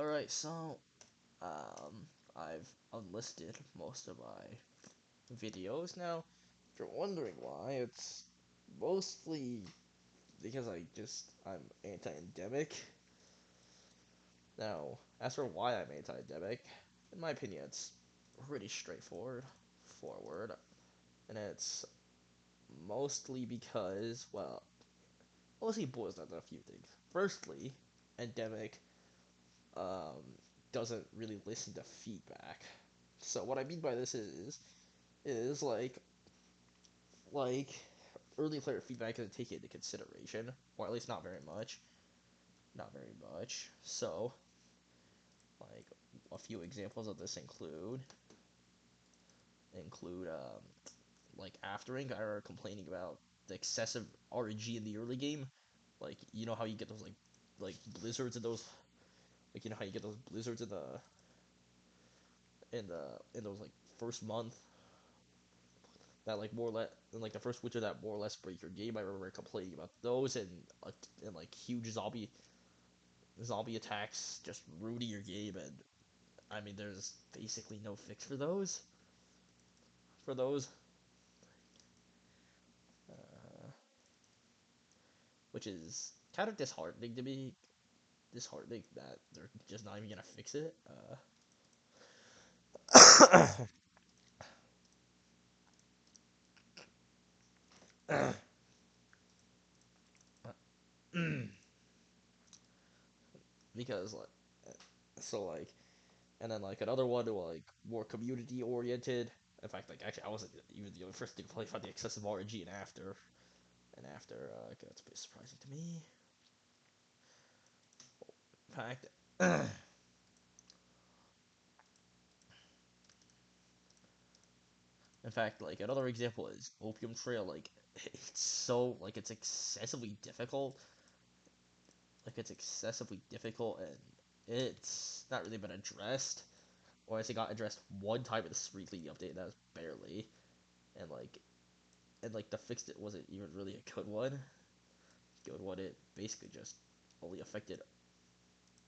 Alright, so, I've unlisted most of my videos now. If you're wondering why, it's mostly because I'm anti-endemic. Now, as for why I'm anti-endemic, in my opinion, it's pretty forward, and it's mostly because, well, mostly boils down to a few things. Firstly, endemic um, doesn't really listen to feedback. So what I mean by this is like early player feedback isn't taken into consideration, or at least not very much. Not very much. So like a few examples of this include like aftering. I remember complaining about the excessive RNG in the early game. Like you know how you get those like blizzards in those like you know how you get those blizzards in those like first month that like more or less in like the first winter that more or less break your game. I remember complaining about those and like huge zombie attacks just ruining your game. And I mean, there's basically no fix for those. For those, uh, which is kind of disheartening to me. Disheartening that they're just not even gonna fix it. Because like so like and then like another one like more community oriented. In fact, like actually, I wasn't even the only person to complain about the excessive RNG and after that's a bit surprising to me. In fact, like another example is Opium Trail. Like it's so like it's excessively difficult, and it's not really been addressed, or as it got addressed one time in the Street League update, and that was barely, and like the fix it wasn't even really a good one. It basically just only affected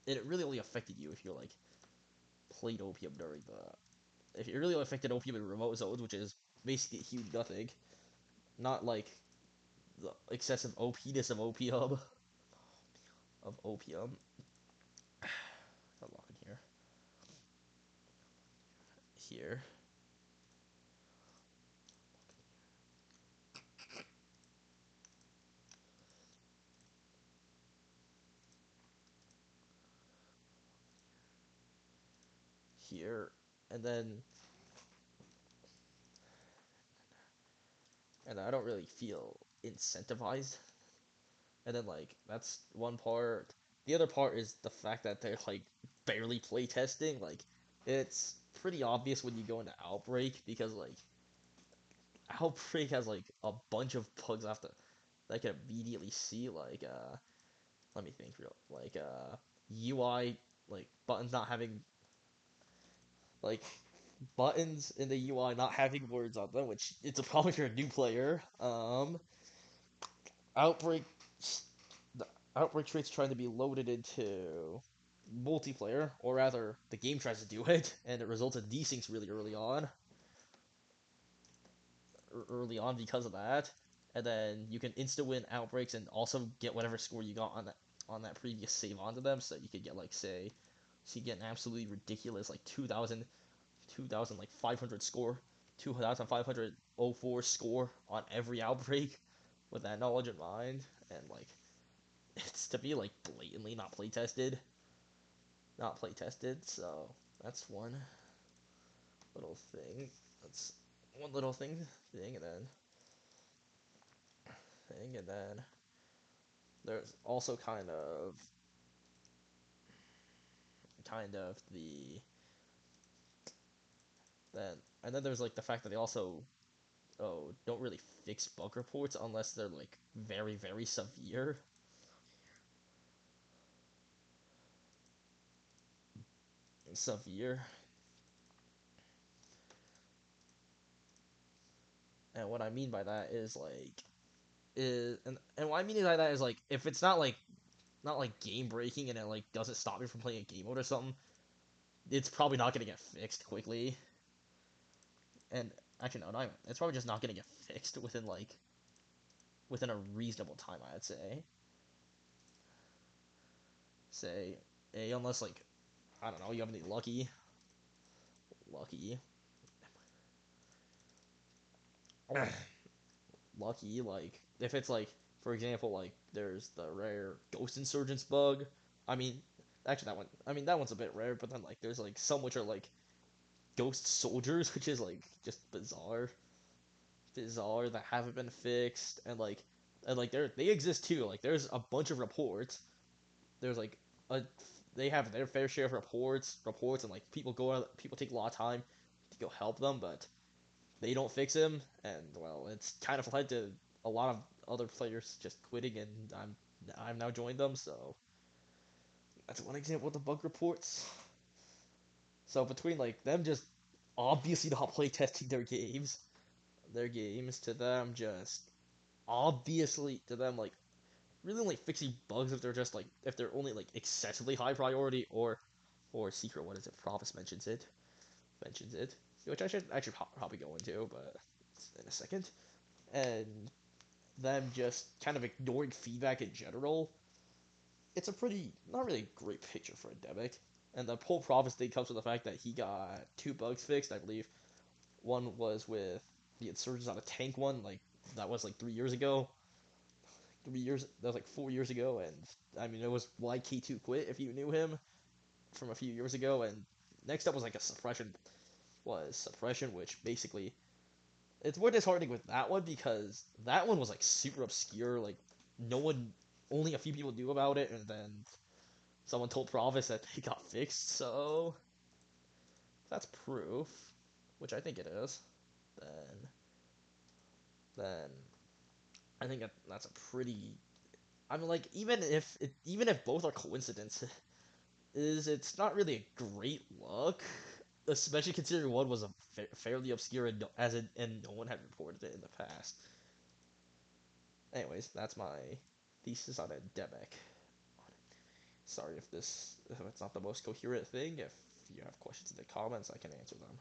it really only affected you if you like played Opium during the if it really only affected Opium in remote zones, which is basically huge nothing. Not like the excessive OPness of opium. Got lock in here, here, and then I don't really feel incentivized. And then like that's one part. The other part is the fact that they're like barely play testing. Like it's pretty obvious when you go into Outbreak because like Outbreak has like a bunch of bugs after that I can immediately see. Let me think real UI like buttons not having like buttons in the UI not having words on them, which it's a problem if you're a new player. Outbreak, the Outbreak traits trying to be loaded into multiplayer, or rather, the game tries to do it, and it results in desyncs really early on because of that. And then you can insta win outbreaks and also get whatever score you got on that previous save onto them, so you could get like say, so you get an absolutely ridiculous like 2,000 like 500 score, 2,504 score on every outbreak with that knowledge in mind, and like it's to be like blatantly not play tested. So that's one little thing. That's one little thing, and then there's also kind of the then and then there's like the fact that they also don't really fix bug reports unless they're like very severe. And what I mean by that is like is and what I mean by that is like if it's not like not like game breaking and it like doesn't stop me from playing a game mode or something, it's probably not gonna get fixed quickly. And actually, no, not even, it's probably just not gonna get fixed within a reasonable time. I'd say unless like I don't know, you have any lucky, lucky like if it's like for example like there's the rare ghost insurgents bug. I mean, actually that one. I mean that one's a bit rare, but then like there's like some which are like ghost soldiers, which is like just bizarre that haven't been fixed, and like they exist too. Like there's a bunch of reports. There's like a they have their fair share of reports, and like people take a lot of time to go help them, but they don't fix him, and well, it's kind of led to a lot of other players just quitting, and I'm now joined them, so that's one example of the bug reports. So between like them just obviously not playtesting their games to them just obviously to them like really only fixing bugs if they're only like excessively high priority or secret. What is it? Prophets mentions it, which I should actually probably go into, but in a second. And them just kind of ignoring feedback in general. It's a pretty not really great picture for Endemic. And the whole Prophets thing comes from the fact that he got two bugs fixed, I believe. One was with the insurgents on a tank one, like that was like 3 years ago. 3 years that was like 4 years ago, and I mean it was why K2 quit if you knew him from a few years ago. And next up was like a suppression, which basically it's more disheartening with that one because that one was like super obscure, like no one, only a few people knew about it, and then someone told Provis that they got fixed, so that's proof, which I think it is. Then then I think that's a pretty. I mean, like even if both are coincidences, it's not really a great luck, especially considering one was a fairly obscure and no one had reported it in the past. Anyways, that's my thesis on Endemic. Sorry if it's not the most coherent thing. If you have questions in the comments, I can answer them.